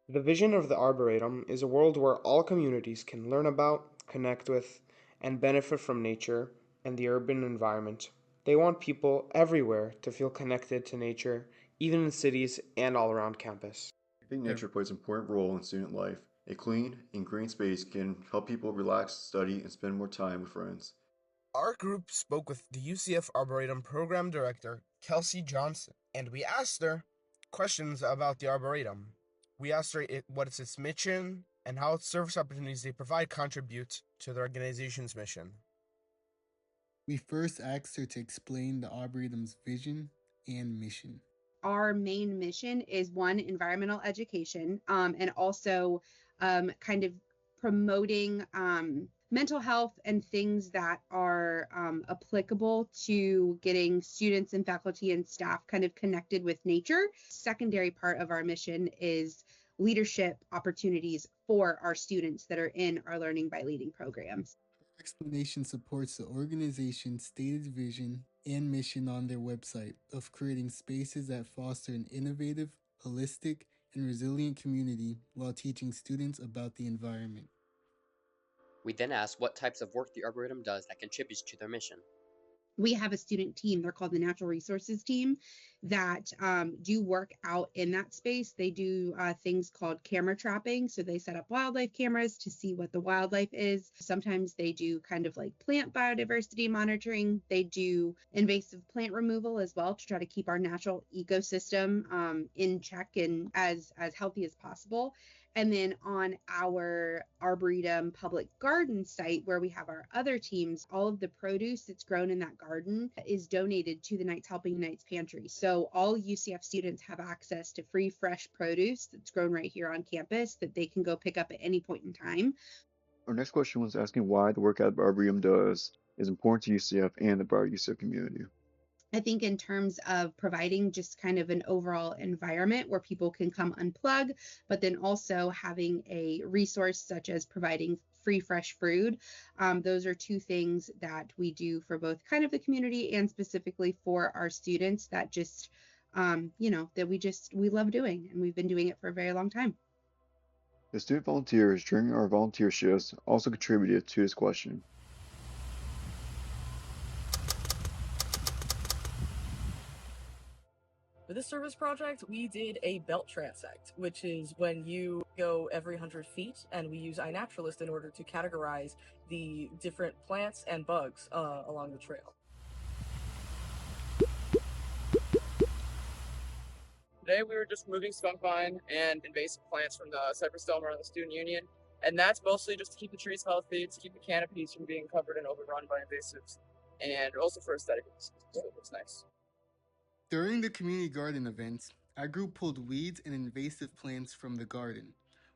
The vision of the Arboretum is a world where all communities can learn about, connect with, and benefit from nature and the urban environment. They want people everywhere to feel connected to nature, even in cities and all around campus. I think nature plays an important role in student life. A clean and green space can help people relax, study, and spend more time with friends. Our group spoke with the UCF Arboretum Program Director, Kelsey Johnson, and we asked her questions about the Arboretum. We asked her what is its mission and how service opportunities they provide contribute to the organization's mission. We first asked her to explain the Arboretum's vision and mission. Our main mission is one, environmental education, and also kind of promoting mental health and things that are applicable to getting students and faculty and staff kind of connected with nature. Secondary part of our mission is leadership opportunities for our students that are in our Learning by Leading programs. Explanation supports the organization's stated vision and mission on their website of creating spaces that foster an innovative, holistic, and resilient community while teaching students about the environment. We then asked what types of work the Arboretum does that contributes to their mission. We have a student team, they're called the Natural Resources Team, that do work out in that space. They do things called camera trapping. So they set up wildlife cameras to see what the wildlife is. Sometimes they do kind of like plant biodiversity monitoring. They do invasive plant removal as well to try to keep our natural ecosystem in check and as healthy as possible. And then on our Arboretum public garden site, where we have our other teams, all of the produce that's grown in that garden is donated to the Knights Helping Knights Pantry. So all UCF students have access to free, fresh produce that's grown right here on campus that they can go pick up at any point in time. Our next question was asking why the work at Arboretum does is important to UCF and the broader UCF community. I think in terms of providing just kind of an overall environment where people can come unplug, but then also having a resource such as providing free fresh food. Those are two things that we do for both kind of the community and specifically for our students that just, that we love doing, and we've been doing it for a very long time. The student volunteers during our volunteer shifts also contributed to this question. For this service project, we did a belt transect, which is when you go every 100 feet, and we use iNaturalist in order to categorize the different plants and bugs along the trail. Today we were just moving skunk vine and invasive plants from the cypress dome around the student union, and that's mostly just to keep the trees healthy, to keep the canopies from being covered and overrun by invasives, and also for aesthetic reasons, so it looks nice. During the community garden events, our group pulled weeds and invasive plants from the garden.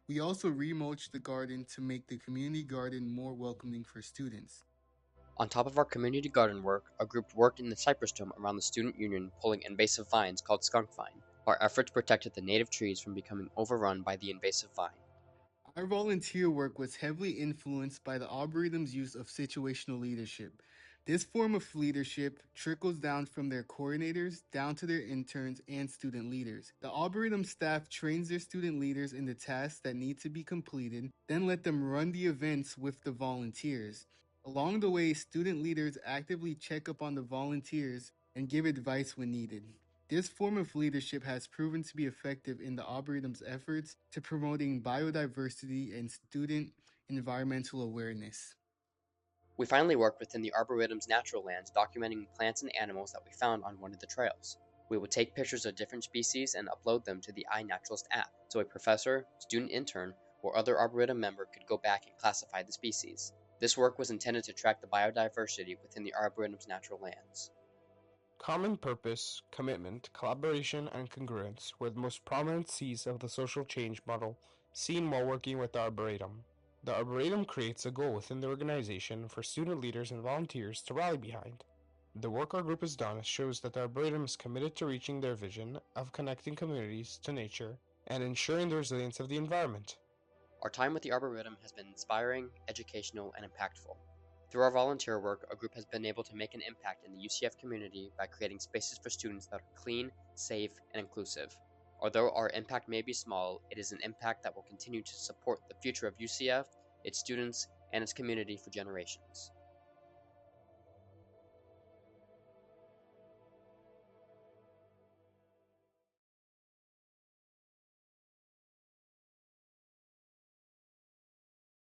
We also remulched the garden to make the community garden more welcoming for students. On top of our community garden work, our group worked in the cypress dome around the student union pulling invasive vines called skunk vine. Our efforts protected the native trees from becoming overrun by the invasive vine. Our volunteer work was heavily influenced by the Arboretum's use of situational leadership. This form of leadership trickles down from their coordinators down to their interns and student leaders. The Arboretum staff trains their student leaders in the tasks that need to be completed, then let them run the events with the volunteers. Along the way, student leaders actively check up on the volunteers and give advice when needed. This form of leadership has proven to be effective in the Arboretum's efforts to promoting biodiversity and student environmental awareness. We finally worked within the Arboretum's natural lands documenting plants and animals that we found on one of the trails. We would take pictures of different species and upload them to the iNaturalist app, so a professor, student intern, or other Arboretum member could go back and classify the species. This work was intended to track the biodiversity within the Arboretum's natural lands. Common purpose, commitment, collaboration, and congruence were the most prominent C's of the social change model seen while working with the Arboretum. The Arboretum creates a goal within the organization for student leaders and volunteers to rally behind. The work our group has done shows that the Arboretum is committed to reaching their vision of connecting communities to nature and ensuring the resilience of the environment. Our time with the Arboretum has been inspiring, educational, and impactful. Through our volunteer work, our group has been able to make an impact in the UCF community by creating spaces for students that are clean, safe, and inclusive. Although our impact may be small, it is an impact that will continue to support the future of UCF, its students, and its community for generations.